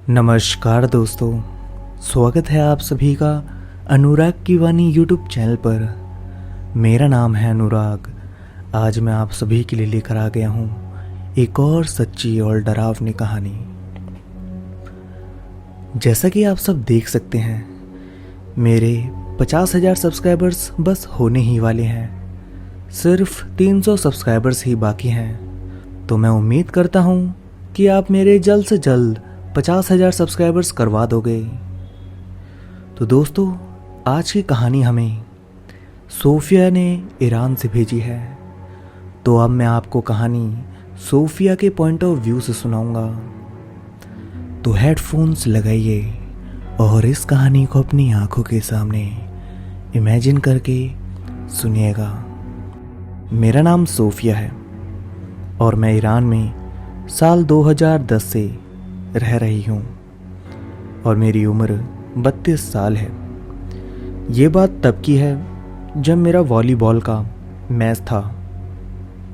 नमस्कार दोस्तों, स्वागत है आप सभी का अनुराग की वाणी यूट्यूब चैनल पर। मेरा नाम है अनुराग। आज मैं आप सभी के लिए लेकर आ गया हूँ एक और सच्ची और डरावनी कहानी। जैसा कि आप सब देख सकते हैं, मेरे 50,000 सब्सक्राइबर्स बस होने ही वाले हैं। सिर्फ 300 सब्सक्राइबर्स ही बाकी हैं। तो मैं उम्मीद करता हूँ कि आप मेरे जल्द से जल्द 50,000 सब्सक्राइबर्स करवा दोगे। तो दोस्तों, आज की कहानी हमें सोफिया ने ईरान से भेजी है। तो अब मैं आपको कहानी सोफिया के पॉइंट ऑफ व्यू से सुनाऊंगा। तो हेडफोन्स लगाइए और इस कहानी को अपनी आंखों के सामने इमेजिन करके सुनिएगा। मेरा नाम सोफिया है और मैं ईरान में साल 2010 से रह रही हूँ और मेरी उम्र 32 साल है। ये बात तब की है जब मेरा वॉलीबॉल का मैच था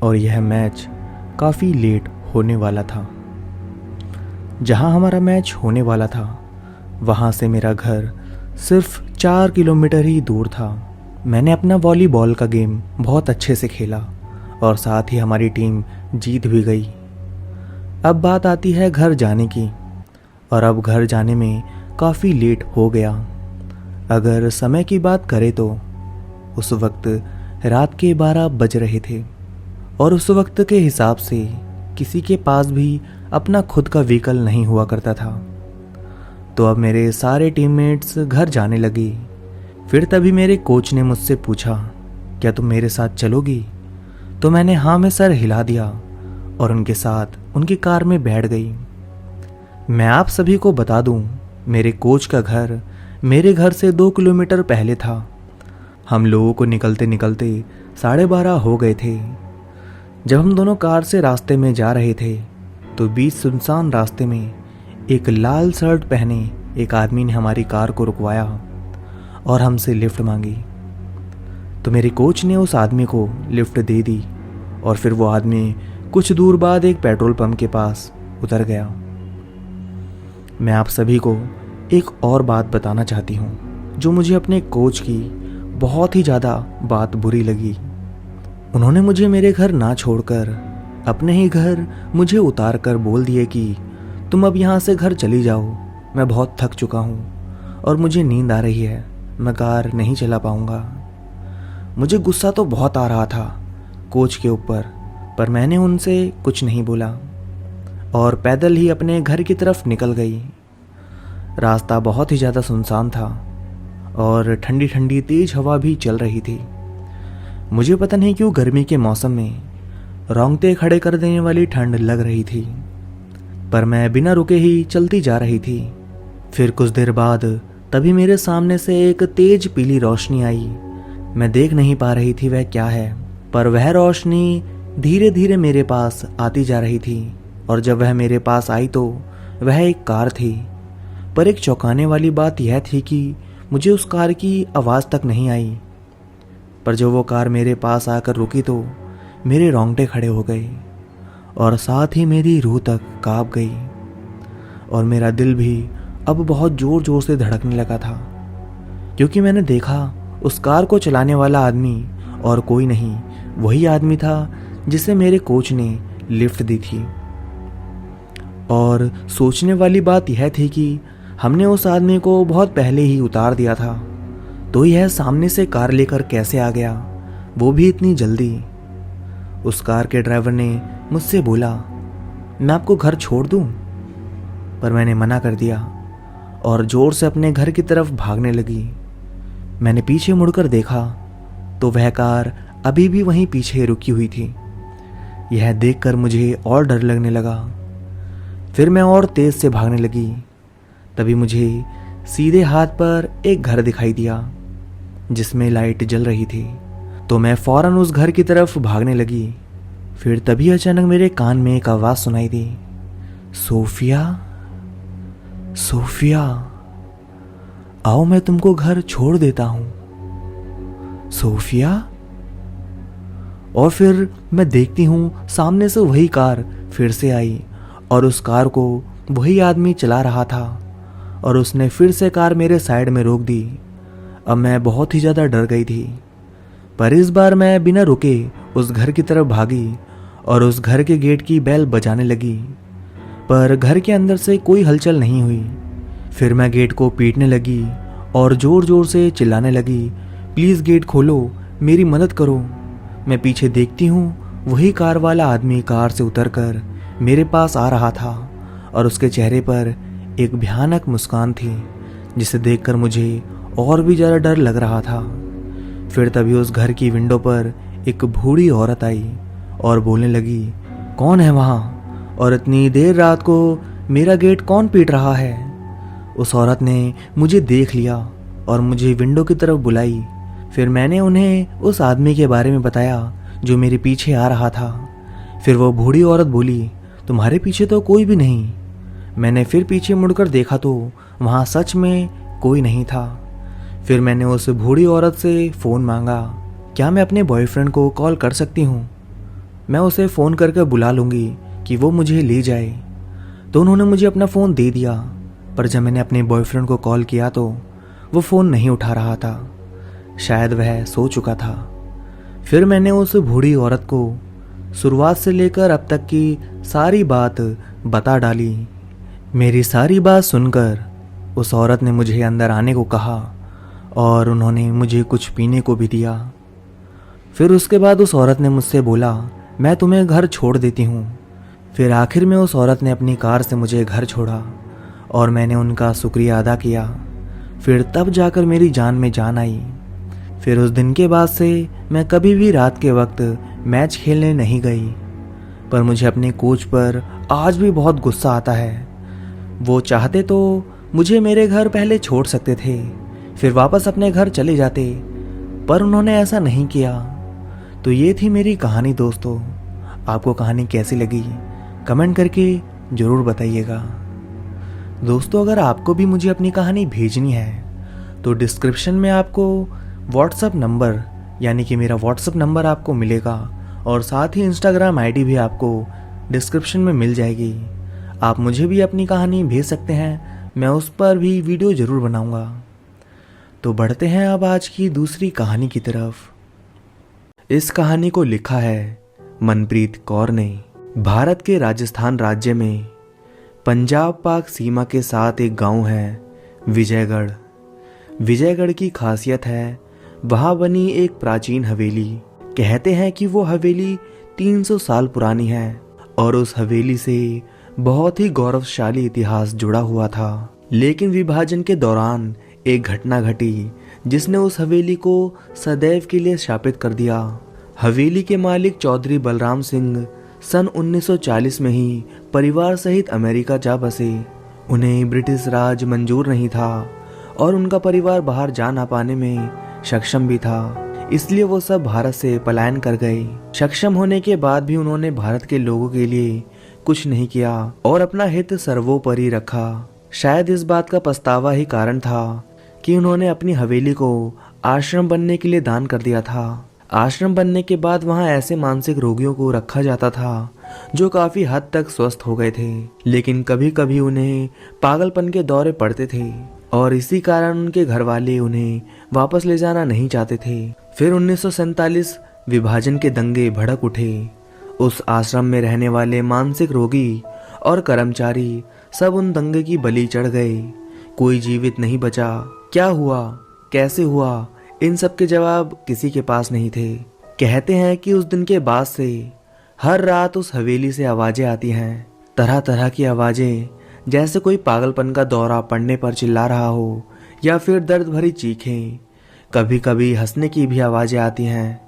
और यह मैच काफ़ी लेट होने वाला था। जहाँ हमारा मैच होने वाला था वहाँ से मेरा घर सिर्फ 4 किलोमीटर ही दूर था। मैंने अपना वॉलीबॉल का गेम बहुत अच्छे से खेला और साथ ही हमारी टीम जीत भी गई। अब बात आती है घर जाने की, और अब घर जाने में काफ़ी लेट हो गया। अगर समय की बात करें तो उस वक्त रात के 12 बज रहे थे और उस वक्त के हिसाब से किसी के पास भी अपना खुद का व्हीकल नहीं हुआ करता था। तो अब मेरे सारे टीममेट्स घर जाने लगे। फिर तभी मेरे कोच ने मुझसे पूछा, क्या तुम मेरे साथ चलोगी? तो मैंने हाँ में सर हिला दिया और उनके साथ उनकी कार में बैठ गई। मैं आप सभी को बता दूं, मेरे कोच का घर मेरे घर से 2 किलोमीटर पहले था। हम लोगों को निकलते निकलते 12:30 हो गए थे। जब हम दोनों कार से रास्ते में जा रहे थे तो बीच सुनसान रास्ते में एक लाल शर्ट पहने एक आदमी ने हमारी कार को रुकवाया और हमसे लिफ्ट मांगी। तो मेरे कोच ने उस आदमी को लिफ्ट दे दी और फिर वो आदमी कुछ दूर बाद एक पेट्रोल पंप के पास उतर गया। मैं आप सभी को एक और बात बताना चाहती हूँ जो मुझे अपने कोच की बहुत ही ज़्यादा बात बुरी लगी। उन्होंने मुझे मेरे घर ना छोड़कर अपने ही घर मुझे उतार कर बोल दिए कि तुम अब यहाँ से घर चली जाओ, मैं बहुत थक चुका हूँ और मुझे नींद आ रही है, मैं कार नहीं चला पाऊँगा। मुझे गुस्सा तो बहुत आ रहा था कोच के ऊपर, पर मैंने उनसे कुछ नहीं बोला और पैदल ही अपने घर की तरफ निकल गई। रास्ता बहुत ही ज़्यादा सुनसान था और ठंडी ठंडी तेज हवा भी चल रही थी। मुझे पता नहीं क्यों गर्मी के मौसम में रोंगटे खड़े कर देने वाली ठंड लग रही थी, पर मैं बिना रुके ही चलती जा रही थी। फिर कुछ देर बाद तभी मेरे सामने से एक तेज पीली रोशनी आई। मैं देख नहीं पा रही थी वह क्या है, पर वह रोशनी धीरे धीरे मेरे पास आती जा रही थी और जब वह मेरे पास आई तो वह एक कार थी। पर एक चौंकाने वाली बात यह थी कि मुझे उस कार की आवाज़ तक नहीं आई, पर जब वो कार मेरे पास आकर रुकी तो मेरे रोंगटे खड़े हो गए और साथ ही मेरी रूह तक कांप गई और मेरा दिल भी अब बहुत ज़ोर ज़ोर से धड़कने लगा था, क्योंकि मैंने देखा उस कार को चलाने वाला आदमी और कोई नहीं, वही आदमी था जिसे मेरे कोच ने लिफ्ट दी थी। और सोचने वाली बात यह थी कि हमने उस आदमी को बहुत पहले ही उतार दिया था, तो यह सामने से कार लेकर कैसे आ गया, वो भी इतनी जल्दी। उस कार के ड्राइवर ने मुझसे बोला, मैं आपको घर छोड़ दूं? पर मैंने मना कर दिया और ज़ोर से अपने घर की तरफ भागने लगी। मैंने पीछे मुड़कर देखा तो वह कार अभी भी वहीं पीछे रुकी हुई थी। यह देखकर मुझे और डर लगने लगा। फिर मैं और तेज से भागने लगी। तभी मुझे सीधे हाथ पर एक घर दिखाई दिया जिसमें लाइट जल रही थी, तो मैं फौरन उस घर की तरफ भागने लगी। फिर तभी अचानक मेरे कान में एक आवाज़ सुनाई दी, सोफिया, सोफिया, आओ मैं तुमको घर छोड़ देता हूँ, सोफिया। और फिर मैं देखती हूँ सामने से वही कार फिर से आई और उस कार को वही आदमी चला रहा था और उसने फिर से कार मेरे साइड में रोक दी। अब मैं बहुत ही ज़्यादा डर गई थी, पर इस बार मैं बिना रुके उस घर की तरफ भागी और उस घर के गेट की बेल बजाने लगी, पर घर के अंदर से कोई हलचल नहीं हुई। फिर मैं गेट को पीटने लगी और ज़ोर ज़ोर से चिल्लाने लगी, प्लीज़ गेट खोलो, मेरी मदद करो। मैं पीछे देखती हूँ, वही कार वाला आदमी कार से उतरकर मेरे पास आ रहा था और उसके चेहरे पर एक भयानक मुस्कान थी, जिसे देखकर मुझे और भी ज़्यादा डर लग रहा था। फिर तभी उस घर की विंडो पर एक बूढ़ी औरत आई और बोलने लगी, कौन है वहाँ और इतनी देर रात को मेरा गेट कौन पीट रहा है। उस औरत ने मुझे देख लिया और मुझे विंडो की तरफ बुलाई। फिर मैंने उन्हें उस आदमी के बारे में बताया जो मेरे पीछे आ रहा था। फिर वो बूढ़ी औरत बोली, तुम्हारे पीछे तो कोई भी नहीं। मैंने फिर पीछे मुड़कर देखा तो वहाँ सच में कोई नहीं था। फिर मैंने उस बूढ़ी औरत से फ़ोन मांगा, क्या मैं अपने बॉयफ्रेंड को कॉल कर सकती हूँ? मैं उसे फ़ोन करके बुला लूँगी कि वो मुझे ले जाए। तो उन्होंने मुझे अपना फ़ोन दे दिया, पर जब मैंने अपने बॉयफ्रेंड को कॉल किया तो वो फ़ोन नहीं उठा रहा था, शायद वह सो चुका था। फिर मैंने उस बूढ़ी औरत को शुरुआत से लेकर अब तक की सारी बात बता डाली। मेरी सारी बात सुनकर उस औरत ने मुझे अंदर आने को कहा और उन्होंने मुझे कुछ पीने को भी दिया। फिर उसके बाद उस औरत ने मुझसे बोला, मैं तुम्हें घर छोड़ देती हूँ। फिर आखिर में उस औरत ने अपनी कार से मुझे घर छोड़ा और मैंने उनका शुक्रिया अदा किया। फिर तब जाकर मेरी जान में जान आई। फिर उस दिन के बाद से मैं कभी भी रात के वक्त मैच खेलने नहीं गई। पर मुझे अपने कोच पर आज भी बहुत गुस्सा आता है। वो चाहते तो मुझे मेरे घर पहले छोड़ सकते थे, फिर वापस अपने घर चले जाते, पर उन्होंने ऐसा नहीं किया। तो ये थी मेरी कहानी दोस्तों। आपको कहानी कैसी लगी कमेंट करके ज़रूर बताइएगा। दोस्तों, अगर आपको भी मुझे अपनी कहानी भेजनी है तो डिस्क्रिप्शन में आपको व्हाट्सएप नंबर यानी कि मेरा व्हाट्सएप नंबर आपको मिलेगा और साथ ही इंस्टाग्राम आईडी भी आपको डिस्क्रिप्शन में मिल जाएगी। आप मुझे भी अपनी कहानी भेज सकते हैं, मैं उस पर भी वीडियो ज़रूर बनाऊंगा। तो बढ़ते हैं अब आज की दूसरी कहानी की तरफ। इस कहानी को लिखा है मनप्रीत कौर ने। भारत के राजस्थान राज्य में पंजाब पाक सीमा के साथ एक गांव है विजयगढ़। विजयगढ़ की खासियत है वहां बनी एक प्राचीन हवेली। कहते हैं कि वो हवेली 300 साल पुरानी है और उस हवेली से बहुत ही गौरवशाली इतिहास जुड़ा हुआ था। लेकिन विभाजन के दौरान एक घटना घटी जिसने उस हवेली को सदैव के लिए शापित कर दिया। हवेली के मालिक चौधरी बलराम सिंह सन 1940 में ही परिवार सहित अमेरिका जा बसे। उन्हें ब्रिटिश राज मंजूर नहीं था और उनका परिवार बाहर जा ना पाने में सक्षम भी था, इसलिए वो सब भारत से पलायन कर गए। सक्षम होने के बाद भी उन्होंने भारत के लोगों के लिए कुछ नहीं किया और अपना हित सर्वोपरि रखा। शायद इस बात का पछतावा ही कारण था कि उन्होंने अपनी हवेली को आश्रम बनने के लिए दान कर दिया था। आश्रम बनने के बाद वहां ऐसे मानसिक रोगियों को रखा जाता था जो काफी हद तक स्वस्थ हो गए थे, लेकिन कभी कभी उन्हें पागलपन के दौरे पड़ते थे और इसी कारण उनके घर वाले उन्हें वापस ले जाना नहीं चाहते थे। फिर 1947 विभाजन के दंगे भड़क उठे। उस आश्रम में रहने वाले मानसिक रोगी और कर्मचारी सब उन दंगे की बलि चढ़ गए। कोई जीवित नहीं बचा। क्या हुआ, कैसे हुआ, इन सब के जवाब किसी के पास नहीं थे। कहते हैं कि उस दिन के बाद से हर रात उस हवेली से आवाजें आती हैं, तरह तरह की आवाजें, जैसे कोई पागलपन का दौरा पड़ने पर चिल्ला रहा हो या फिर दर्द भरी चीखें। कभी कभी हंसने की भी आवाजें आती हैं।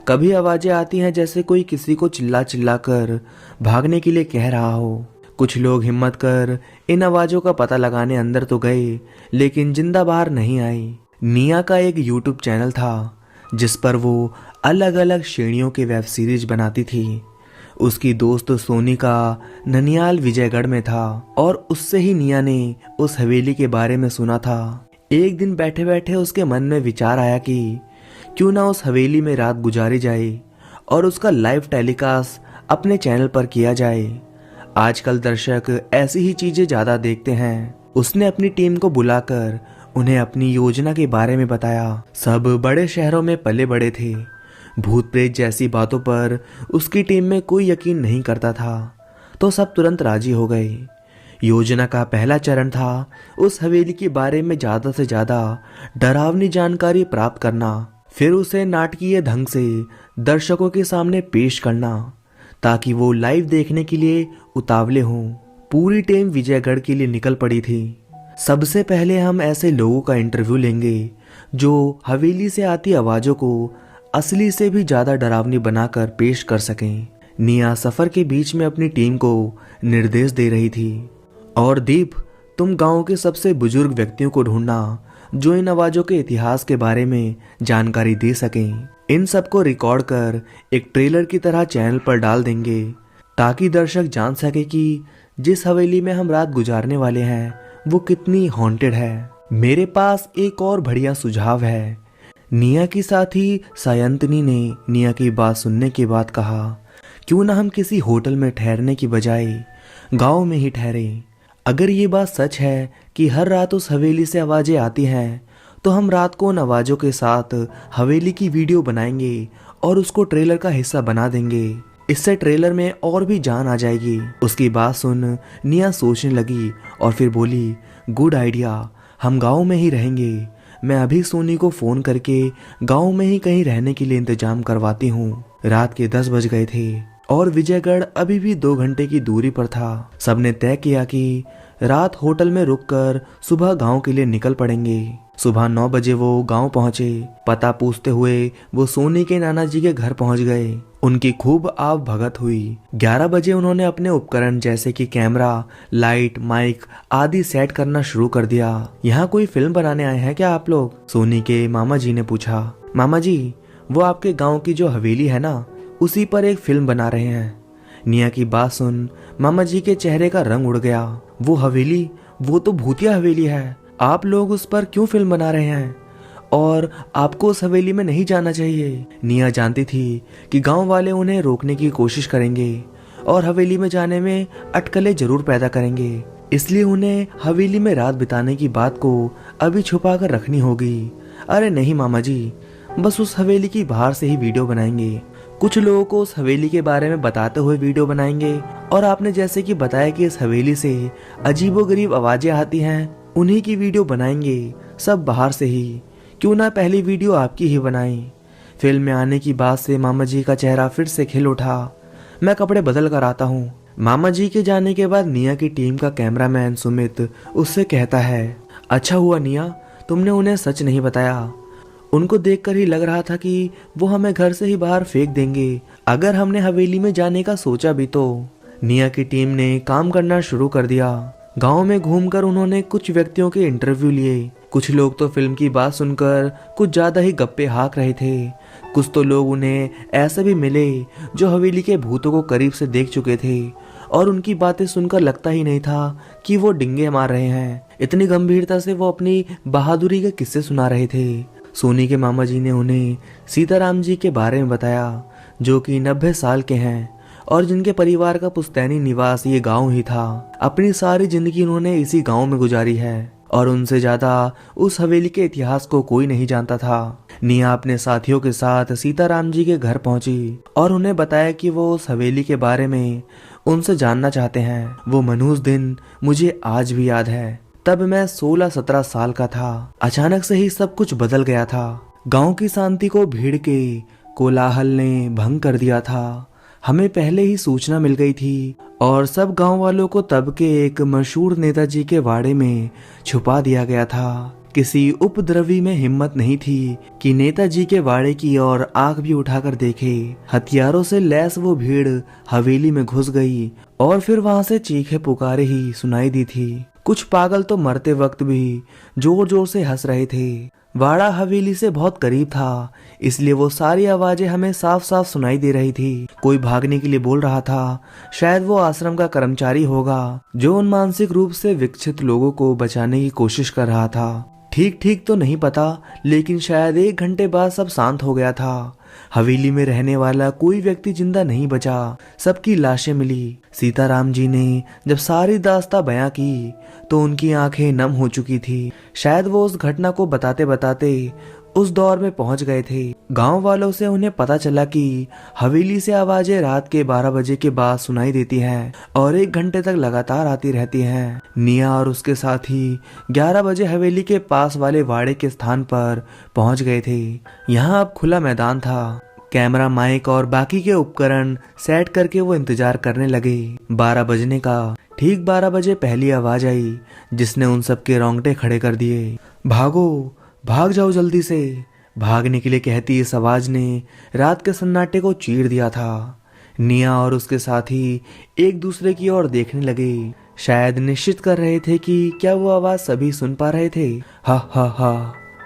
कभी आवाजें आती हैं जैसे कोई किसी को चिल्ला चिल्ला कर भागने के लिए कह रहा हो। कुछ लोग हिम्मत कर इन आवाजों का पता लगाने अंदर तो गए, लेकिन जिंदा बाहर नहीं आई। निया का एक यूट्यूब चैनल था जिस पर वो अलग अलग श्रेणियों के वेब सीरीज बनाती थी। उसकी दोस्त सोनी का ननियाल विजयगढ़ में था और उससे ही निया ने उस हवेली के बारे में सुना था। एक दिन बैठे बैठे उसके मन में विचार आया कि क्यों ना उस हवेली में रात गुजारी जाए और उसका लाइव टेलीकास्ट अपने चैनल पर किया जाए। आजकल दर्शक ऐसी ही चीजें ज्यादा देखते हैं। उसने अपनी टीम को बुलाकर उन्हें अपनी योजना के बारे में बताया। सब बड़े शहरों में पले बड़े थे। भूत प्रेत जैसी बातों पर उसकी टीम में कोई यकीन नहीं करता था, तो सब तुरंत राजी हो गए। योजना का पहला चरण था उस हवेली के बारे में ज्यादा से ज्यादा डरावनी जानकारी प्राप्त करना, फिर उसे नाटकीय ढंग से दर्शकों के सामने पेश करना ताकि वो लाइव देखने के लिए उतावले हों। पूरी टीम विजयगढ़ के लिए निकल पड़ी थी। सबसे पहले हम ऐसे लोगों का इंटरव्यू लेंगे जो हवेली से आती आवाजों को असली से भी ज्यादा डरावनी बनाकर पेश कर सकें। निया सफर के बीच में अपनी टीम को निर्देश दे रही थी। और दीप, तुम गांव के सबसे बुजुर्ग व्यक्तियों को ढूंढना जो इन आवाजों के इतिहास के बारे में जानकारी दे सकें। इन सबको रिकॉर्ड कर एक ट्रेलर की तरह चैनल पर डाल देंगे ताकि दर्शक जान सके कि जिस हवेली में हम रात गुजारने वाले हैं वो कितनी हॉन्टेड है। मेरे पास एक और बढ़िया सुझाव है। निया की साथी सायंतनी ने निया की बात सुनने के बाद कहा, क्यों ना हम किसी होटल में ठहरने की बजाय गांव में ही ठहरे। अगर ये बात सच है कि हर रात उस हवेली से आवाजें आती हैं, तो हम रात को उन आवाजों के साथ हवेली की वीडियो बनाएंगे और उसको ट्रेलर का हिस्सा बना देंगे। इससे ट्रेलर में और भी जान आ जाएगी। उसकी बात सुन निया सोचने लगी और फिर बोली, गुड आइडिया, हम गांव में ही रहेंगे। मैं अभी सोनी को फोन करके गांव में ही कहीं रहने के लिए इंतजाम करवाती हूँ। रात के 10 बज गए थे और विजयगढ़ अभी भी 2 घंटे की दूरी पर था। सबने तय किया कि रात होटल में रुककर सुबह गांव के लिए निकल पड़ेंगे। सुबह 9 बजे वो गांव पहुंचे। पता पूछते हुए वो सोनी के नाना जी के घर पहुंच गए। उनकी खूब आव भगत हुई। 11 बजे उन्होंने अपने उपकरण जैसे कि कैमरा, लाइट, माइक आदि सेट करना शुरू कर दिया। यहाँ कोई फिल्म बनाने आए हैं क्या आप लोग? सोनी के मामा जी ने पूछा। मामा जी, वो आपके गाँव की जो हवेली है ना, उसी पर एक फिल्म बना रहे हैं। निया की बात सुन मामा जी के चेहरे का रंग उड़ गया। वो हवेली, वो तो भूतिया हवेली है। आप लोग उस पर क्यों फिल्म बना रहे हैं? और आपको उस हवेली में नहीं जाना चाहिए। निया जानती थी कि गांव वाले उन्हें रोकने की कोशिश करेंगे और हवेली में जाने में अटकलें जरूर पैदा करेंगे, इसलिए उन्हें हवेली में रात बिताने की बात को अभी छुपा कर रखनी होगी। अरे नहीं मामा जी, बस उस हवेली की बाहर से ही वीडियो बनाएंगे। कुछ लोगों को उस हवेली के बारे में बताते हुए वीडियो बनाएंगे और आपने जैसे कि बताया कि इस हवेली से अजीबोगरीब आवाजें आती हैं, उन्हीं की वीडियो बनाएंगे, सब बाहर से ही। क्यों ना पहली वीडियो आपकी ही बनाई। फिल्म में आने की बात से मामा जी का चेहरा फिर से खिल उठा। मैं कपड़े बदल कर आता हूँ। मामा जी के जाने के बाद निया की टीम का कैमरामैन सुमित उससे कहता है, अच्छा हुआ निया, तुमने उन्हें सच नहीं बताया। उनको देखकर ही लग रहा था कि वो हमें घर से ही बाहर फेंक देंगे अगर हमने हवेली में जाने का सोचा भी तो। निया की टीम ने काम करना शुरू कर दिया। गांव में घूमकर उन्होंने कुछ व्यक्तियों के इंटरव्यू लिए। कुछ लोग तो फिल्म की बात सुनकर कुछ ज्यादा ही गप्पे हाँक रहे थे। कुछ तो लोग उन्हें ऐसे भी मिले जो हवेली के भूतों को करीब से देख चुके थे और उनकी बातें सुनकर लगता ही नहीं था कि वो डिंगे मार रहे हैं। इतनी गंभीरता से वो अपनी बहादुरी के किस्से सुना रहे थे। सोनी के मामा जी ने उन्हें सीताराम जी के बारे में बताया, जो कि 90 साल के हैं और जिनके परिवार का पुश्तैनी निवास ये गांव ही था। अपनी सारी जिंदगी उन्होंने इसी गांव में गुजारी है और उनसे ज्यादा उस हवेली के इतिहास को कोई नहीं जानता था। निया अपने साथियों के साथ सीताराम जी के घर पहुंची और उन्हें बताया कि वो उस हवेली के बारे में उनसे जानना चाहते हैं। वो मनहूस दिन मुझे आज भी याद है। तब मैं 16-17 साल का था। अचानक से ही सब कुछ बदल गया था। गांव की शांति को भीड़ के कोलाहल ने भंग कर दिया था। हमें पहले ही सूचना मिल गई थी और सब गांव वालों को तब के एक मशहूर नेताजी के वाड़े में छुपा दिया गया था। किसी उपद्रवी में हिम्मत नहीं थी कि नेताजी के वाड़े की ओर आंख भी उठाकर देखे। हथियारों से लैस वो भीड़ हवेली में घुस गई और फिर वहां से चीखे पुकारे ही सुनाई दी थी। कुछ पागल तो मरते वक्त भी जोर जोर से हंस रहे थे। वाड़ा हवेली से बहुत करीब था, इसलिए वो सारी आवाजें हमें साफ साफ सुनाई दे रही थी। कोई भागने के लिए बोल रहा था। शायद वो आश्रम का कर्मचारी होगा जो उन मानसिक रूप से विकसित लोगों को बचाने की कोशिश कर रहा था। ठीक ठीक तो नहीं पता, लेकिन शायद 1 घंटे बाद सब शांत हो गया था। हवेली में रहने वाला कोई व्यक्ति जिंदा नहीं बचा, सबकी लाशें मिली। सीताराम जी ने जब सारी दास्तां बयां की तो उनकी आंखें नम हो चुकी थी। शायद वो उस घटना को बताते बताते उस दौर में पहुंच गए थे। गांव वालों से उन्हें पता चला कि हवेली से आवाजें रात के 12 बजे के बाद सुनाई देती हैं और 1 घंटे तक लगातार आती रहती हैं। निया और उसके साथी 11 बजे हवेली के पास वाले वाड़े के स्थान पर पहुंच गए थे। यहाँ अब खुला मैदान था। कैमरा, माइक और बाकी के उपकरण सेट करके वो इंतजार करने लगे। 12 बजने का ठीक 12 बजे पहली आवाज आई जिसने उन सबके रोंगटे खड़े कर दिए। भागो, भाग जाओ जल्दी से। भागने के लिए कहती इस आवाज ने रात के सन्नाटे को चीर दिया था। निया और उसके साथी एक दूसरे की ओर देखने लगे, शायद निश्चित कर रहे थे कि क्या वो आवाज सभी सुन पा रहे थे। हा हा हा।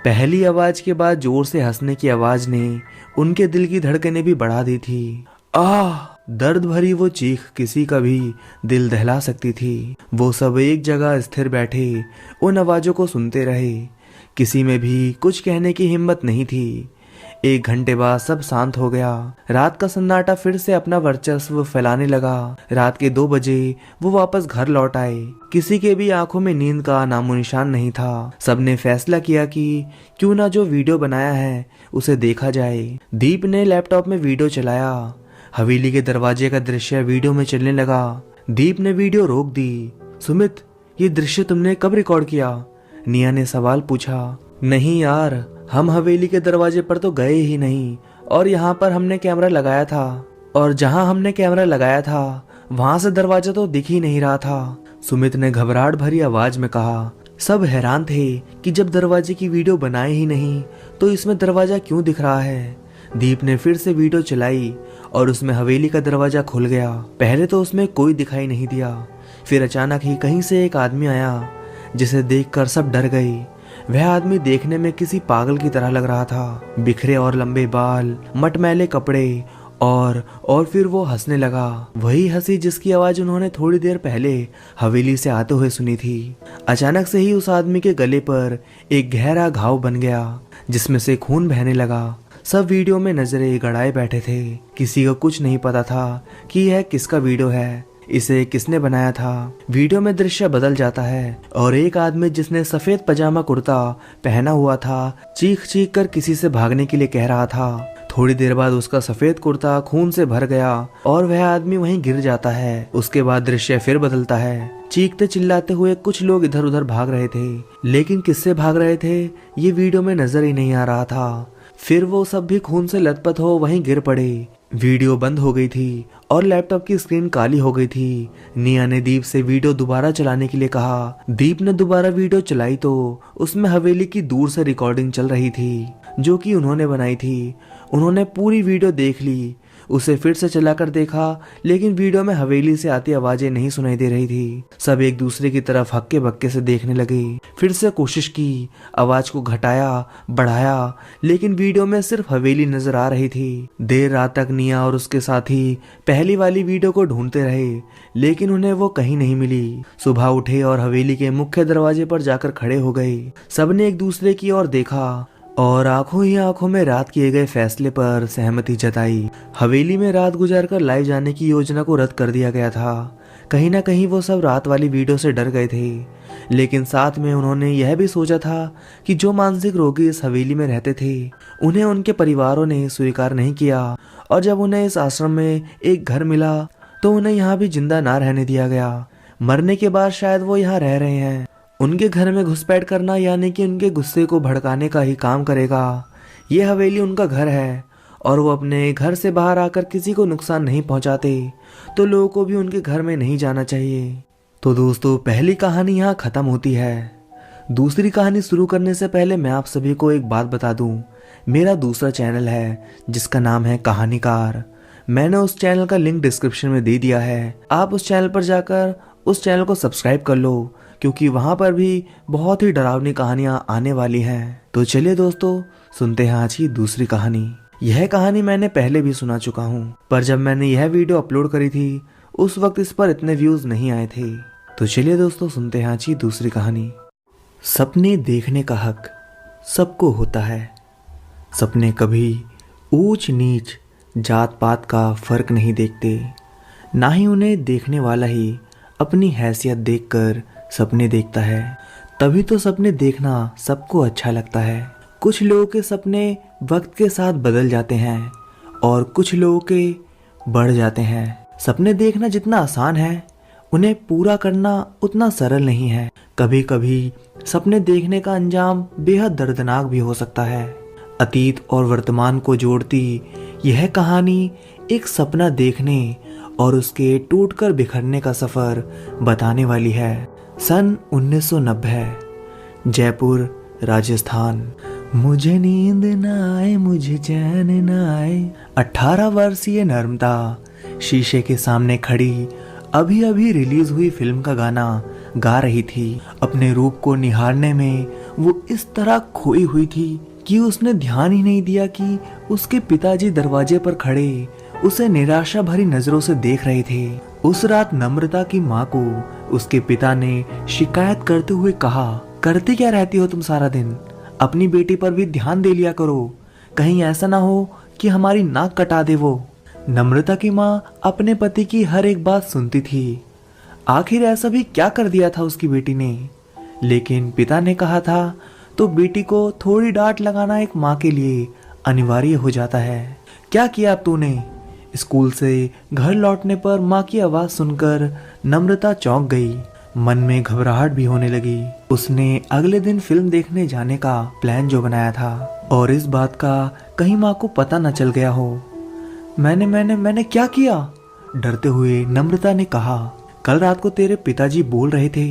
पहली आवाज के बाद जोर से हंसने की आवाज ने उनके दिल की धड़कनें भी बढ़ा दी थी। आह! दर्द भरी वो चीख किसी का भी दिल दहला सकती थी। वो सब एक जगह स्थिर बैठे उन आवाजों को सुनते रहे। किसी में भी कुछ कहने की हिम्मत नहीं थी। 1 घंटे बाद सब शांत हो गया। रात का सन्नाटा फिर से अपना वर्चस्व फैलाने लगा। रात के 2 बजे वो वापस घर लौट आए। किसी के भी आंखों में नींद का नामो निशान नहीं था। सबने फैसला किया कि क्यों ना जो वीडियो बनाया है उसे देखा जाए। दीप ने लैपटॉप में वीडियो चलाया। हवेली के दरवाजे का दृश्य वीडियो में चलने लगा। दीप ने वीडियो रोक दी। सुमित, ये दृश्य तुमने कब रिकॉर्ड किया? निया ने सवाल पूछा। नहीं यार, हम हवेली के दरवाजे पर तो गए ही नहीं और यहाँ पर हमने कैमरा लगाया था और जहाँ हमने कैमरा लगाया था वहां से दरवाजा तो दिख ही नहीं रहा था, सुमित ने घबराहट भरी आवाज में कहा। सब हैरान थे कि जब दरवाजे की वीडियो बनाए ही नहीं तो इसमें दरवाजा क्यों दिख रहा है। दीप ने फिर से वीडियो चलाई और उसमें हवेली का दरवाजा खुल गया। पहले तो उसमें कोई दिखाई नहीं दिया, फिर अचानक ही कहीं से एक आदमी आया जिसे देखकर सब डर गए। वह आदमी देखने में किसी पागल की तरह लग रहा था। बिखरे और लंबे बाल, मटमैले कपड़े और फिर वो हंसने लगा। वही हंसी जिसकी आवाज उन्होंने थोड़ी देर पहले हवेली से आते हुए सुनी थी। अचानक से ही उस आदमी के गले पर एक गहरा घाव बन गया जिसमें से खून बहने लगा। सब वीडियो में नजरें गड़ाए बैठे थे। किसी को कुछ नहीं पता था कि यह किसका वीडियो है, इसे किसने बनाया था। वीडियो में दृश्य बदल जाता है और एक आदमी जिसने सफेद पजामा कुर्ता पहना हुआ था चीख चीख कर किसी से भागने के लिए कह रहा था। थोड़ी देर बाद उसका सफेद कुर्ता खून से भर गया और वह आदमी वहीं गिर जाता है। उसके बाद दृश्य फिर बदलता है। चीखते चिल्लाते हुए कुछ लोग इधर उधर भाग रहे थे, लेकिन किससे भाग रहे थे ये वीडियो में नजर ही नहीं आ रहा था। फिर वो सब भी खून से लथपथ हो वहीं गिर पड़े। वीडियो बंद हो गई थी और लैपटॉप की स्क्रीन काली हो गई थी। निया ने दीप से वीडियो दोबारा चलाने के लिए कहा। दीप ने दोबारा वीडियो चलाई तो उसमें हवेली की दूर से रिकॉर्डिंग चल रही थी जो कि उन्होंने बनाई थी। उन्होंने पूरी वीडियो देख ली, उसे फिर से चलाकर देखा, लेकिन वीडियो में हवेली से आती आवाजें नहीं सुनाई दे रही थी। सब एक दूसरे की तरफ हक्के बक्के से देखने लगे। फिर से कोशिश की, आवाज को घटाया बढ़ाया, लेकिन वीडियो में सिर्फ हवेली नजर आ रही थी। देर रात तक निया और उसके साथी पहली वाली वीडियो को ढूंढते रहे, लेकिन उन्हें वो कहीं नहीं मिली। सुबह उठे और हवेली के मुख्य दरवाजे पर जाकर खड़े हो गए। सबने एक दूसरे की ओर देखा और आंखों ही आंखों में रात किए गए फैसले पर सहमति जताई। हवेली में रात गुजारकर लाइव जाने की योजना को रद्द कर दिया गया था। कहीं ना कहीं वो सब रात वाली वीडियो से डर गए थे, लेकिन साथ में उन्होंने यह भी सोचा था कि जो मानसिक रोगी इस हवेली में रहते थे उन्हें उनके परिवारों ने स्वीकार नहीं किया, और जब उन्हें इस आश्रम में एक घर मिला तो उन्हें यहाँ भी जिंदा ना रहने दिया गया। मरने के बाद शायद वो यहाँ रह रहे हैं। उनके घर में घुसपैठ करना यानी कि उनके गुस्से को भड़काने का ही काम करेगा। ये हवेली उनका घर है और वो अपने घर से बाहर आकर किसी को नुकसान नहीं पहुंचाते, तो लोगों को भी उनके घर में नहीं जाना चाहिए। तो दोस्तों, पहली कहानी यहाँ खत्म होती है। दूसरी कहानी शुरू करने से पहले मैं आप सभी को एक बात बता दूं, मेरा दूसरा चैनल है जिसका नाम है कहानीकार। मैंने उस चैनल का लिंक डिस्क्रिप्शन में दे दिया है। आप उस चैनल पर जाकर उस चैनल को सब्सक्राइब कर लो, क्योंकि वहां पर भी बहुत ही डरावनी कहानियां आने वाली हैं। तो चलिए दोस्तों, सुनते हैं आज की दूसरी कहानी। यह कहानी मैंने पहले भी सुना चुका हूँ, पर जब मैंने यह वीडियो अपलोड करी थी उस वक्त इस पर इतने व्यूज नहीं आए थे। तो चलिए दोस्तों, सुनते हैं आज की दूसरी कहानी। सपने देखने का हक सबको होता है। सपने कभी ऊंच नीच जात पात का फर्क नहीं देखते, ना ही उन्हें देखने वाला ही अपनी हैसियत देखकर सपने देखता है। तभी तो सपने देखना सबको अच्छा लगता है। कुछ लोगों के सपने वक्त के साथ बदल जाते हैं और कुछ लोगों के बढ़ जाते हैं। सपने देखना जितना आसान है, उन्हें पूरा करना उतना सरल नहीं है। कभी कभी सपने देखने का अंजाम बेहद दर्दनाक भी हो सकता है। अतीत और वर्तमान को जोड़ती यह कहानी एक सपना देखने और उसके टूटकर बिखरने का सफर बताने वाली है। सन 1990 है, जयपुर, राजस्थान। मुझे नींद न आए, मुझे चैन न आए। 18 वर्षीय नर्मदा शीशे के सामने खड़ी अभी अभी रिलीज हुई फिल्म का गाना गा रही थी। अपने रूप को निहारने में वो इस तरह खोई हुई थी कि उसने ध्यान ही नहीं दिया कि उसके पिताजी दरवाजे पर खड़े उसे निराशा भरी नजरों से देख रहे थे। उस रात नम्रता की माँ को उसके पिता ने शिकायत करते हुए कहा, करती क्या रहती हो तुम सारा दिन? अपनी बेटी पर भी ध्यान दे लिया करो, कहीं ऐसा ना हो कि हमारी नाक कटा दे वो। नम्रता की माँ अपने पति की हर एक बात सुनती थी। आखिर ऐसा भी क्या कर दिया था उसकी बेटी ने? लेकिन पिता ने कहा था तो बेटी को थोड़ी डांट लगाना एक माँ के लिए अनिवार्य हो जाता है। क्या किया अब तूने? स्कूल से घर लौटने पर माँ की आवाज सुनकर नम्रता चौंक गई। मन में घबराहट भी होने लगी। उसने अगले दिन फिल्म देखने जाने का प्लान जो बनाया था, और इस बात का कहीं माँ को पता न चल गया हो। मैंने क्या किया? डरते हुए नम्रता ने कहा, कल रात को तेरे पिताजी बोल रहे थे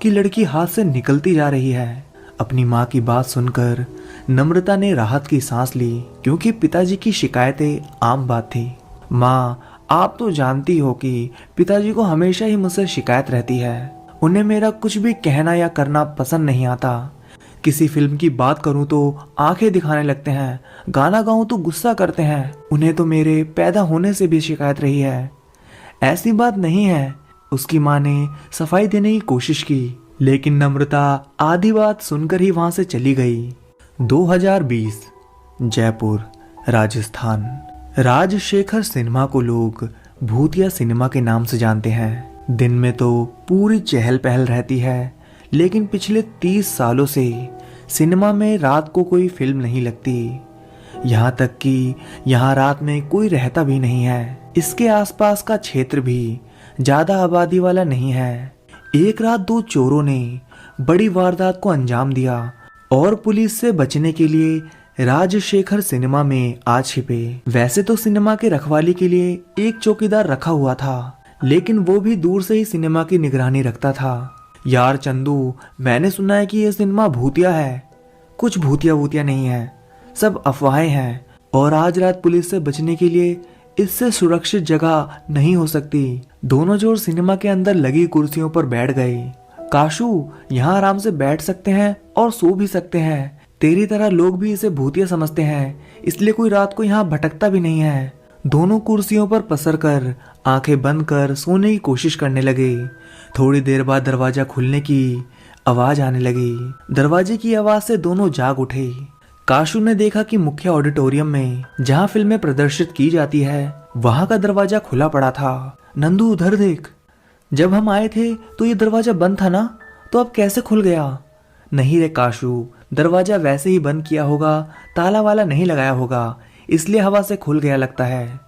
कि लड़की हाथ से निकलती जा रही है। अपनी माँ की बात सुनकर नम्रता ने राहत की सांस ली, क्योंकि पिताजी की शिकायतें आम बात थी। माँ, आप तो जानती हो कि पिताजी को हमेशा ही मुझसे शिकायत रहती है। उन्हें मेरा कुछ भी कहना या करना पसंद नहीं आता। किसी फिल्म की बात करूं तो आंखें दिखाने लगते हैं, गाना गाऊं तो गुस्सा करते हैं। उन्हें तो मेरे पैदा होने से भी शिकायत रही है। ऐसी बात नहीं है। उसकी माँ ने सफाई देने की कोशिश की, लेकिन नम्रता आधी बात सुनकर ही वहां से चली गई। 2020, जयपुर, राजस्थान। राजशेखर सिनेमा को लोग भूतिया सिनेमा के नाम से जानते हैं। दिन में तो पूरी चहल पहल रहती है, लेकिन पिछले 30 सालों से सिनेमा में रात को कोई फिल्म नहीं लगती। यहाँ तक कि यहाँ रात में कोई रहता भी नहीं है। इसके आसपास का क्षेत्र भी ज्यादा आबादी वाला नहीं है। एक रात 2 चोरों ने बड़ी वारदात को अंजाम दिया और पुलिस से बचने के लिए राजशेखर सिनेमा में आ छिपे। वैसे तो सिनेमा के रखवाली के लिए एक चौकीदार रखा हुआ था, लेकिन वो भी दूर से ही सिनेमा की निगरानी रखता था। यार चंदू, मैंने सुना है कि यह सिनेमा भूतिया है। कुछ भूतिया नहीं है, सब अफवाहें हैं, और आज रात पुलिस से बचने के लिए इससे सुरक्षित जगह नहीं हो सकती। दोनों चोर सिनेमा के अंदर लगी कुर्सियों पर बैठ गए। काशू, यहाँ आराम से बैठ सकते हैं और सो भी सकते हैं। तेरी तरह लोग भी इसे भूतिया समझते हैं, इसलिए कोई रात को यहाँ भटकता भी नहीं है। दोनों कुर्सियों पर पसर कर आंखें बंद कर सोने की कोशिश करने लगे। थोड़ी देर बाद दरवाजा खुलने की आवाज आने लगी। दरवाजे की आवाज से दोनों जाग उठे। काशू ने देखा कि मुख्य ऑडिटोरियम में जहाँ फिल्में प्रदर्शित की जाती है, वहां का दरवाजा खुला पड़ा था। नंदू, उधर देख। जब हम आए थे तो ये दरवाजा बंद था ना, तो अब कैसे खुल गया? नहीं रे काशू, दरवाजा वैसे ही बंद किया होगा, ताला वाला नहीं लगाया होगा, इसलिए हवा से खुल गया लगता है।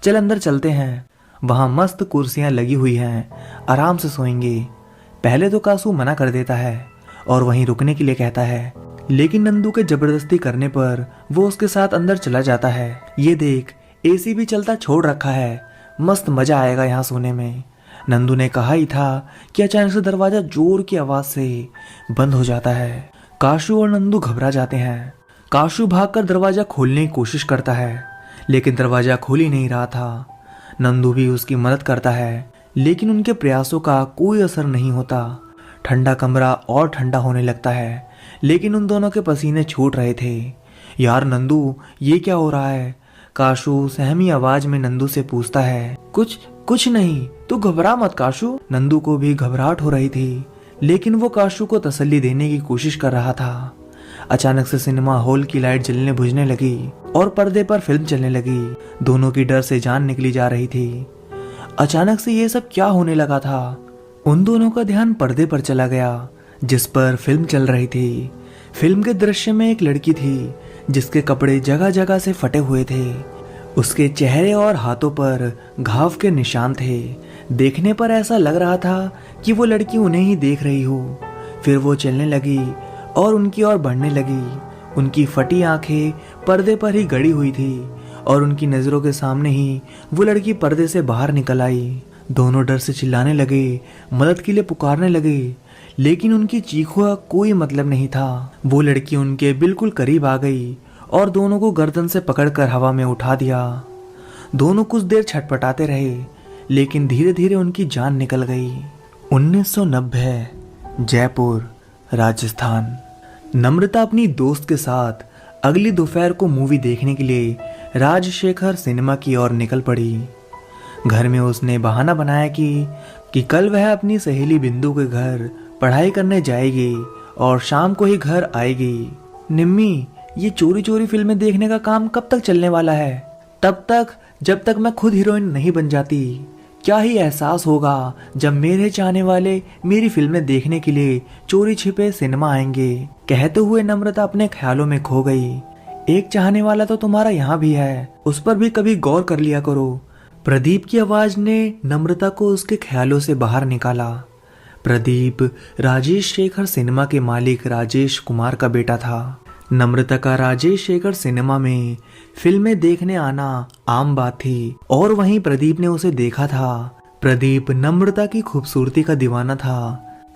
चल अंदर चलते हैं, वहां मस्त कुर्सियां लगी हुई हैं, आराम से सोएंगे। पहले तो काशू मना कर देता है और वहीं रुकने के लिए कहता है, लेकिन नंदू के जबरदस्ती करने पर वो उसके साथ अंदर चला जाता है। ये देख, एसी भी चलता छोड़ रखा है, मस्त मजा आएगा यहाँ सोने में। नंदू ने कहा ही था कि अचानक से दरवाजा जोर की आवाज से बंद हो जाता है। काशू और नंदू घबरा जाते हैं। काशू भागकर दरवाजा खोलने की कोशिश करता है, लेकिन दरवाजा खुल ही नहीं रहा था। नंदू भी उसकी मदद करता है, लेकिन उनके प्रयासों का कोई असर नहीं होता। ठंडा कमरा और ठंडा होने लगता है, लेकिन उन दोनों के पसीने छूट रहे थे। यार नंदू, ये क्या हो रहा है? काशू सहमी आवाज में नंदू से पूछता है। कुछ नहीं, तू घबरा मत काशू। नंदू को भी घबराहट हो रही थी, लेकिन वो काशू को तसल्ली देने की कोशिश कर रहा था। अचानक से सिनेमा हॉल की लाइट जलने बुझने लगी और पर्दे पर फिल्म चलने लगी। दोनों की डर से जान निकली जा रही थी। अचानक से ये सब क्या होने लगा था? उन दोनों का ध्यान पर्दे पर चला गया जिस पर फिल्म चल रही थी। फिल्म के दृश्य में एक लड़की थी जिसके कपड़े जगह जगह से फटे हुए थे। उसके चेहरे और हाथों पर घाव के निशान थे। देखने पर ऐसा लग रहा था कि वो लड़की उन्हें ही देख रही हो। फिर वो चलने लगी और उनकी ओर बढ़ने लगी। उनकी फटी आंखें पर्दे पर ही गड़ी हुई थी और उनकी नजरों के सामने ही वो लड़की पर्दे से बाहर निकल आई। दोनों डर से चिल्लाने लगे, मदद के लिए पुकारने लगे, लेकिन उनकी चीखों का कोई मतलब नहीं था। वो लड़की उनके बिल्कुल करीब आ गई और दोनों को गर्दन से पकड़कर हवा में उठा दिया। दोनों कुछ देर छटपटाते रहे, लेकिन धीरे धीरे उनकी जान निकल गई। 1990, जयपुर, राजस्थान। नम्रता अपनी दोस्त के साथ अगली दोपहर को मूवी देखने के लिए राजशेखर सिनेमा की ओर निकल पड़ी। घर में उसने बहाना बनाया कि कल वह अपनी सहेली बिंदु के घर पढ़ाई करने जाएगी और शाम को ही घर आएगी। निम्मी, ये चोरी चोरी फिल्में देखने का काम कब तक चलने वाला है? तब तक जब तक मैं खुद हीरोइन नहीं बन जाती। क्या ही एहसास होगा जब मेरे चाहने वाले मेरी फिल्में देखने के लिए चोरी छिपे सिनेमा आएंगे। कहते हुए नम्रता अपने ख्यालों में खो गई। एक चाहने वाला तो तुम्हारा यहाँ भी है, उस पर भी कभी गौर कर लिया करो। प्रदीप की आवाज ने नम्रता को उसके ख्यालों से बाहर निकाला। प्रदीप राजेश शेखर सिनेमा के मालिक राजेश कुमार का बेटा था। नम्रता का राजेश शेखर सिनेमा में फिल्में देखने आना आम बात थी और वहीं प्रदीप ने उसे देखा था। प्रदीप नम्रता की खूबसूरती का दीवाना था।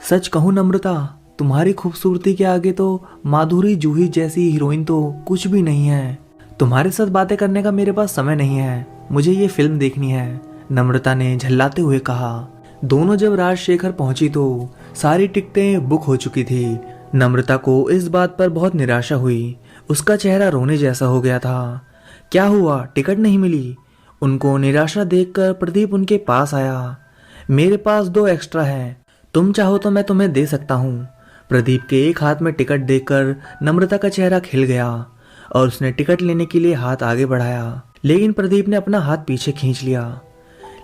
सच कहूं नम्रता, तुम्हारी खूबसूरती के आगे तो माधुरी जूही जैसी हीरोइन तो कुछ भी नहीं है। तुम्हारे साथ बातें करने का मेरे पास समय नहीं है, मुझे ये फिल्म देखनी है, नम्रता ने झल्लाते हुए कहा। दोनों जब राजशेखर पहुंची तो सारी टिकटें बुक हो चुकी थी। नम्रता को इस बात पर बहुत निराशा हुई। उसका चेहरा रोने जैसा हो गया था। क्या हुआ, टिकट नहीं मिली? उनको निराशा देखकर प्रदीप उनके पास आया। मेरे पास 2 एक्स्ट्रा हैं, तुम चाहो तो मैं तुम्हें दे सकता हूँ। प्रदीप के एक हाथ में टिकट देखकर नम्रता का चेहरा खिल गया और उसने टिकट लेने के लिए हाथ आगे बढ़ाया, लेकिन प्रदीप ने अपना हाथ पीछे खींच लिया।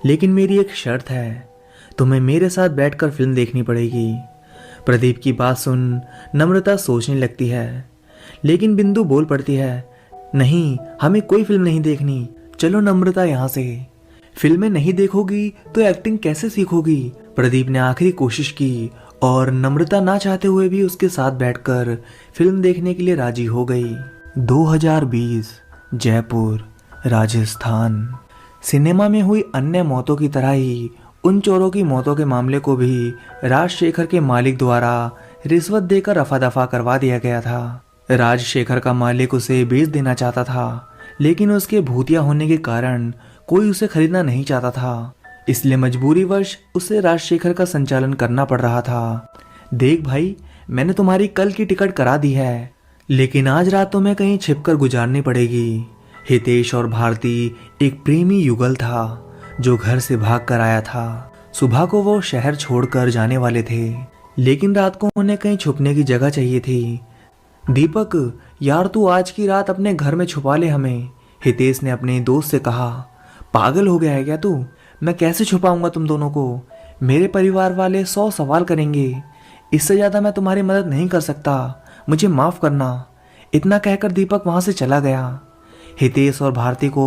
लेकिन मेरी एक शर्त है, तुम्हें मेरे साथ बैठकर फिल्म देखनी पड़ेगी। प्रदीप की बात सुन नम्रता सोचने लगती है, लेकिन बिंदु बोल पड़ती है, नहीं, हमें कोई फिल्म नहीं देखनी, चलो नम्रता यहाँ से। फिल्में नहीं देखोगी तो एक्टिंग कैसे सीखोगी? प्रदीप ने आखिरी कोशिश की और नम्रता ना चाहते हुए भी उसके साथ बैठकर फिल्म देखने के लिए राजी हो गई। 2020, जयपुर, राजस्थान। सिनेमा में हुई अन्य मौतों की तरह ही उन चोरों की मौतों के मामले को भी राजशेखर के मालिक द्वारा रिश्वत देकर रफा दफा करवा दिया गया था। राजशेखर का मालिक उसे बेच देना चाहता था, लेकिन उसके भूतिया होने के कारण कोई उसे खरीदना नहीं चाहता था। इसलिए मजबूरीवश उसे राजशेखर का संचालन करना पड़ रहा था। देख भाई, मैंने तुम्हारी कल की टिकट करा दी है, लेकिन आज रात तुम्हें कहीं छिपकर गुजारनी पड़ेगी। हितेश और भारती एक प्रेमी युगल था जो घर से भाग कर आया था। सुबह को वो शहर छोड़कर जाने वाले थे, लेकिन रात को उन्हें कहीं छुपने की जगह चाहिए थी। दीपक यार, तू आज की रात अपने घर में छुपा ले हमें, हितेश ने अपने दोस्त से कहा। पागल हो गया है क्या तू? मैं कैसे छुपाऊंगा तुम दोनों को? मेरे परिवार वाले 100 सवाल करेंगे। इससे ज्यादा मैं तुम्हारी मदद नहीं कर सकता, मुझे माफ करना। इतना कहकर दीपक वहां से चला गया। हितेश और भारती को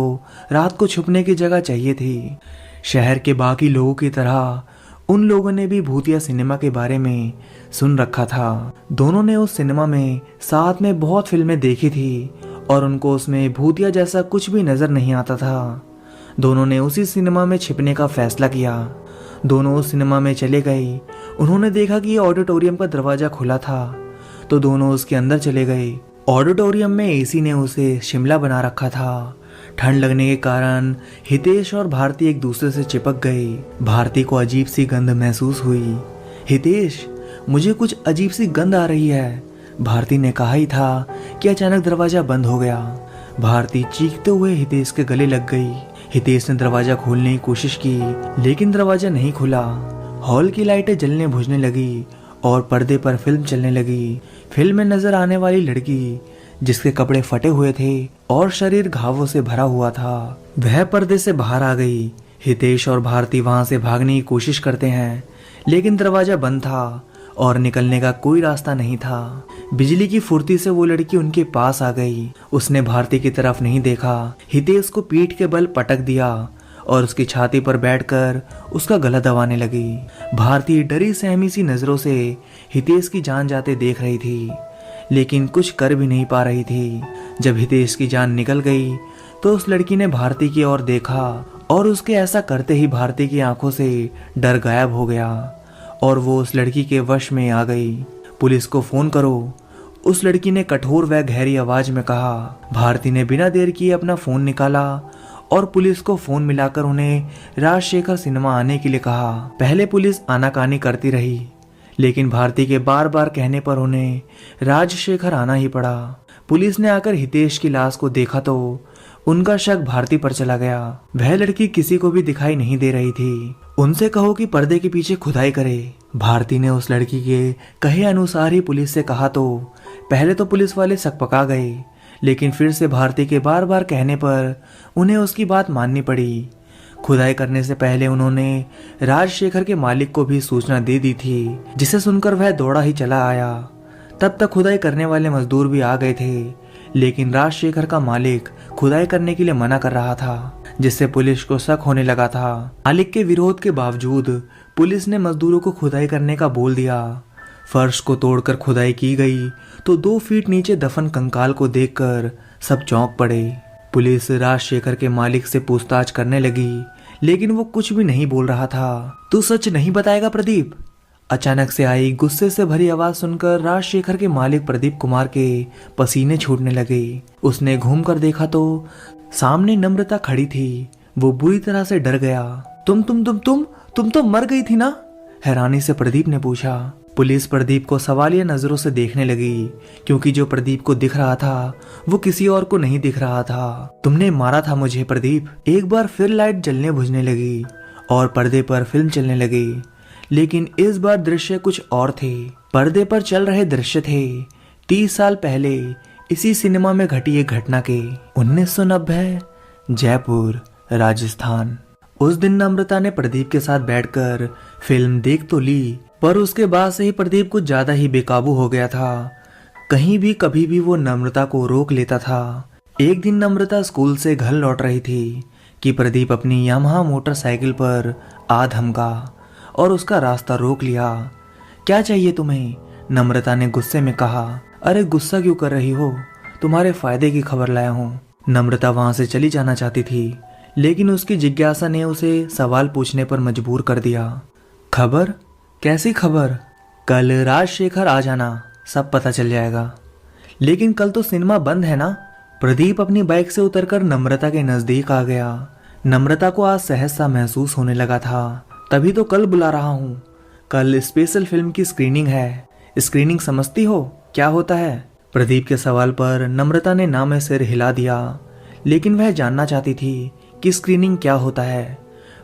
रात को छुपने की जगह चाहिए थी। शहर के बाकी लोगों की तरह उन लोगों ने भी भूतिया सिनेमा के बारे में सुन रखा था। दोनों ने उस सिनेमा में साथ में बहुत फिल्में देखी थी और उनको उसमें भूतिया जैसा कुछ भी नजर नहीं आता था। दोनों ने उसी सिनेमा में छिपने का फैसला किया। दोनों उस सिनेमा में चले गए। उन्होंने देखा कि ऑडिटोरियम का दरवाजा खुला था, तो दोनों उसके अंदर चले गए। ऑडिटोरियम में एसी ने उसे शिमला बना रखा था। ठंड लगने के कारण हितेश और भारती एक दूसरे से चिपक गए। भारती को अजीब सी गंध महसूस हुई। हितेश, मुझे कुछ अजीब सी गंध आ रही है, भारती ने कहा ही था कि अचानक दरवाजा बंद हो गया। भारती चीखते हुए हितेश के गले लग गई। हितेश ने दरवाजा खोलने की कोशिश की, लेकिन दरवाजा नहीं खुला। हॉल की लाइटें जलने बुझने लगी और पर्दे पर फिल्म चलने लगी। फिल्म में नजर आने वाली लड़की जिसके कपड़े फटे हुए थे और शरीर घावों से भरा हुआ था, वह पर्दे से बाहर आ गई। हितेश और भारती वहां से भागने की कोशिश करते हैं, लेकिन दरवाजा बंद था और निकलने का कोई रास्ता नहीं था। बिजली की फुर्ती से वो लड़की उनके पास आ गई। उसने भारती की तरफ नहीं देखा। हितेश को पीठ के बल पटक दिया और उसकी छाती पर बैठकर उसका गला दबाने लगी। भारती डरी सहमी सी नजरों से हितेश की जान जाते देख रही थी, लेकिन कुछ कर भी नहीं पा रही थी। जब हितेश की जान निकल गई तो उस लड़की ने भारती की ओर देखा और उसके ऐसा करते ही भारती की आंखों से डर गायब हो गया और वो उस लड़की के वश में आ गई। पुलिस को फोन करो, उस लड़की ने कठोर व गहरी आवाज में कहा। भारती ने बिना देर किए अपना फोन निकाला और पुलिस को फोन मिलाकर उन्हें राजशेखर सिनेमा आने के लिए कहा। पहले पुलिस आनाकानी करती रही, लेकिन भारती के बार बार कहने पर उन्हें राजशेखर आना ही पड़ा। पुलिस ने आकर हितेश की लाश को देखा तो उनका शक भारती पर चला गया। वह लड़की किसी को भी दिखाई नहीं दे रही थी। उनसे कहो कि पर्दे के पीछे खुदाई करे। भारती ने उस लड़की के कहे अनुसार ही पुलिस से कहा तो पहले तो पुलिस वाले सकपका गए, लेकिन फिर से भारती के बार बार कहने पर उन्हें उसकी बात माननी पड़ी। खुदाई करने से पहले उन्होंने राजशेखर के मालिक को भी सूचना दे दी थी, जिसे सुनकर वह दौड़ा ही चला आया। तब तक खुदाई करने वाले मजदूर भी आ गए थे, लेकिन राजशेखर का मालिक खुदाई करने के लिए मना कर रहा था, जिससे पुलिस को शक होने लगा था। मालिक के विरोध के बावजूद पुलिस ने मजदूरों को खुदाई करने का बोल दिया। फर्श को तोड़कर खुदाई की गई तो 2 फीट नीचे दफन कंकाल को देखकर सब चौंक पड़े। पुलिस राजशेखर के मालिक से पूछताछ करने लगी, लेकिन वो कुछ भी नहीं बोल रहा था। तू सच नहीं बताएगा प्रदीप? अचानक से आई गुस्से से भरी आवाज सुनकर राजशेखर के मालिक प्रदीप कुमार के पसीने छूटने लगे। उसने घूमकर देखा तो सामने नम्रता खड़ी थी। वो बुरी तरह से डर गया। तुम तो मर गई थी ना? हैरानी से प्रदीप ने पूछा। पुलिस प्रदीप को सवालिया नजरों से देखने लगी, क्योंकि जो प्रदीप को दिख रहा था वो किसी और को नहीं दिख रहा था। तुमने मारा था मुझे प्रदीप। एक बार फिर लाइट जलने बुझने लगी और पर्दे पर फिल्म चलने लगी, लेकिन इस बार दृश्य कुछ और थे। पर्दे पर चल रहे दृश्य थे 30 साल पहले इसी सिनेमा में घटी एक घटना के। 1990 जयपुर राजस्थान। उस दिन नम्रता ने प्रदीप के साथ बैठकर फिल्म देख तो ली, पर उसके बाद से ही प्रदीप कुछ ज्यादा ही बेकाबू हो गया था। कहीं भी कभी भी वो नम्रता को रोक लेता था। एक दिन नम्रता स्कूल से घर लौट रही थी कि प्रदीप अपनी यामाहा मोटरसाइकिल पर आ धमका और उसका रास्ता रोक लिया। क्या चाहिए तुम्हें? नम्रता ने गुस्से में कहा। अरे गुस्सा क्यों कर रही हो? तुम्हारे फायदे की खबर लाया हूँ। नम्रता वहां से चली जाना चाहती थी, लेकिन उसकी जिज्ञासा ने उसे सवाल पूछने पर मजबूर कर दिया। खबर? कैसी खबर? कल राजशेखर आ जाना, सब पता चल जाएगा। लेकिन कल तो सिनेमा बंद है ना? प्रदीप अपनी बाइक से उतरकर नम्रता के नजदीक आ गया। नम्रता को आज सहज सा महसूस होने लगा था। तभी तो कल बुला रहा हूँ। कल स्पेशल फिल्म की स्क्रीनिंग है। स्क्रीनिंग समझती हो क्या होता है? प्रदीप के सवाल पर नम्रता ने ना में सिर हिला दिया, लेकिन वह जानना चाहती थी कि स्क्रीनिंग क्या होता है।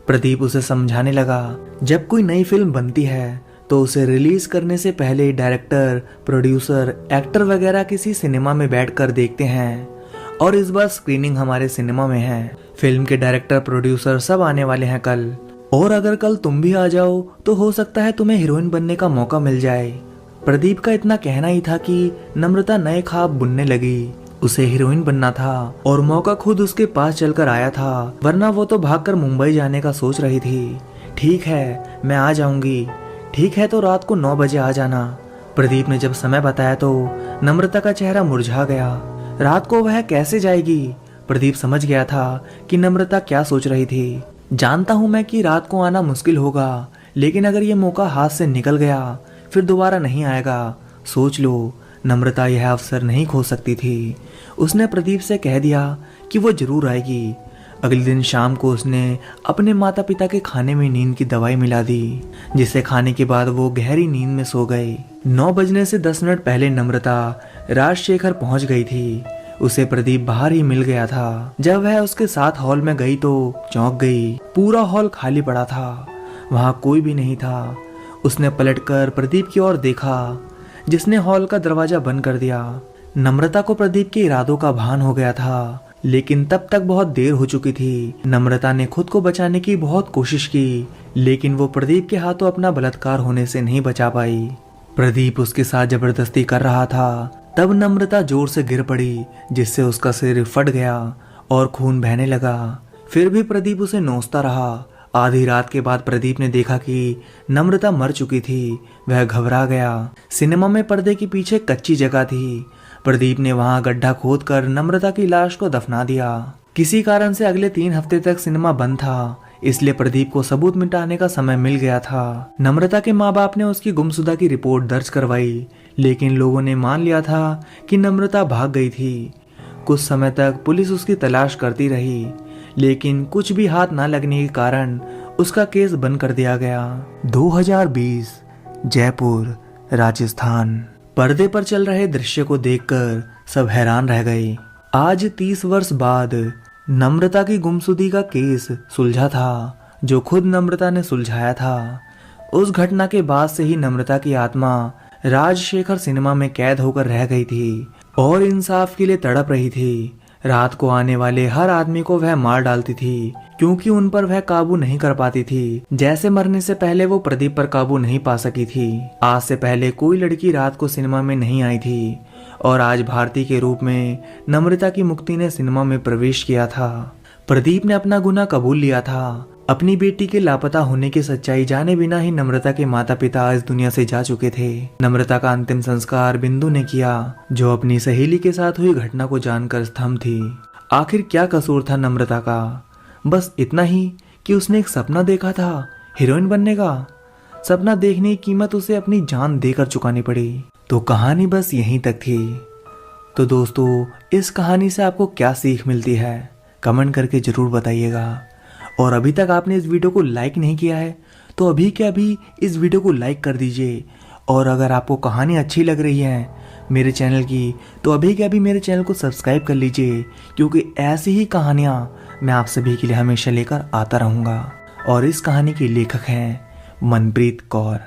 प्रदीप उसे समझाने लगा। जब कोई नई फिल्म बनती है तो उसे रिलीज करने से पहले डायरेक्टर, प्रोड्यूसर, एक्टर वगैरह किसी सिनेमा में बैठकर देखते हैं, और इस बार स्क्रीनिंग हमारे सिनेमा में है। फिल्म के डायरेक्टर, प्रोड्यूसर सब आने वाले हैं कल, और अगर कल तुम भी आ जाओ तो हो सकता है तुम्हें हीरोइन बनने का मौका मिल जाए। प्रदीप का इतना कहना ही था कि नम्रता नए ख्वाब बुनने लगी। उसे हीरोइन बनना था और मौका खुद उसके पास चलकर आया था, वरना वो तो भागकर मुंबई जाने का सोच रही थी। ठीक है, मैं आ जाऊंगी। ठीक है, तो रात को 9 बजे आ जाना। प्रदीप ने जब समय बताया तो नम्रता का चेहरा मुरझा गया। रात को वह कैसे जाएगी? प्रदीप समझ गया था कि नम्रता क्या सोच रही थी। जानता हूं मैं कि रात को आना मुश्किल होगा, लेकिन अगर ये मौका हाथ से निकल गया फिर दोबारा नहीं आएगा। सोच लो, नम्रता यह अवसर नहीं खो सकती थी। उसने प्रदीप से कह दिया कि वो जरूर आएगी। अगले दिन शाम को उसने अपने माता पिता के खाने में नींद की दवाई मिला दी, जिसे खाने के बाद वो गहरी नींद में सो गए। 9 बजने से 10 मिनट पहले नम्रता राजशेखर पहुंच गई थी। उसे प्रदीप बाहर ही मिल गया था। जब वह उसके साथ हॉल में गई तो चौंक गई। पूरा हॉल खाली पड़ा था, वहां कोई भी नहीं था। उसने पलटकर प्रदीप की ओर देखा, जिसने हॉल का दरवाजा बंद कर दिया। नम्रता को प्रदीप के इरादों का भान हो गया था, लेकिन तब तक बहुत देर हो चुकी थी। नम्रता ने खुद को बचाने की बहुत कोशिश की, लेकिन वो प्रदीप के हाथों अपना बलात्कार होने से नहीं बचा पाई। प्रदीप उसके साथ जबरदस्ती कर रहा था। तब नम्रता जोर से गिर पड़ी, जिससे उसका सिर फट गया और खून बहने लगा। फिर भी प्रदीप उसे नोचता रहा। आधी रात के बाद प्रदीप ने देखा कि नम्रता मर चुकी थी। वह घबरा गया। सिनेमा में पर्दे के पीछे कच्ची जगह थी। प्रदीप ने वहां गड्ढा खोदकर नम्रता की लाश को दफना दिया। किसी कारण से अगले 3 हफ्ते तक सिनेमा बंद था, इसलिए प्रदीप को सबूत मिटाने का समय मिल गया था। नम्रता के माँ बाप ने उसकी गुमशुदा की रिपोर्ट दर्ज करवाई, लेकिन लोगों ने मान लिया था कि नम्रता भाग गई थी। कुछ समय तक पुलिस उसकी तलाश करती रही, लेकिन कुछ भी हाथ न लगने के कारण उसका केस बंद कर दिया गया। 2020 जयपुर, राजस्थान। पर्दे पर चल रहे दृश्य को देखकर सब हैरान रह गए। आज 30 वर्ष बाद नम्रता की गुमशुदगी का केस सुलझा था, जो खुद नम्रता ने सुलझाया था। उस घटना के बाद से ही नम्रता की आत्मा राजशेखर सिनेमा में कैद होकर रह गई थी और इंसाफ के लिए तड़प रही थी। रात को आने वाले हर आदमी को वह मार डालती थी, क्योंकि उन पर वह काबू नहीं कर पाती थी। जैसे मरने से पहले वो प्रदीप पर काबू नहीं पा सकी थी। आज से पहले कोई लड़की रात को सिनेमा में नहीं आई थी, और आज भारती के रूप में नम्रता की मुक्ति ने सिनेमा में प्रवेश किया था। प्रदीप ने अपना गुनाह कबूल लिया था। अपनी बेटी के लापता होने की सच्चाई जाने बिना ही नम्रता के माता पिता इस दुनिया से जा चुके थे। नम्रता का अंतिम संस्कार बिंदु ने किया, जो अपनी सहेली के साथ हुई घटना को जानकर स्तंभ थी। आखिर क्या कसूर था नम्रता का? बस इतना ही कि उसने एक सपना देखा था हीरोइन बनने का। सपना देखने की कीमत उसे अपनी जान देकर चुकानी पड़ी। तो कहानी बस यहीं तक थी। तो दोस्तों, इस कहानी से आपको क्या सीख मिलती है, कमेंट करके जरूर बताइएगा। और अभी तक आपने इस वीडियो को लाइक नहीं किया है तो अभी के अभी इस वीडियो को लाइक कर दीजिए। और अगर आपको कहानी अच्छी लग रही है मेरे चैनल की, तो अभी के अभी मेरे चैनल को सब्सक्राइब कर लीजिए, क्योंकि ऐसी ही कहानियाँ मैं आप सभी के लिए हमेशा लेकर आता रहूँगा। और इस कहानी के लेखक हैं मनप्रीत कौर।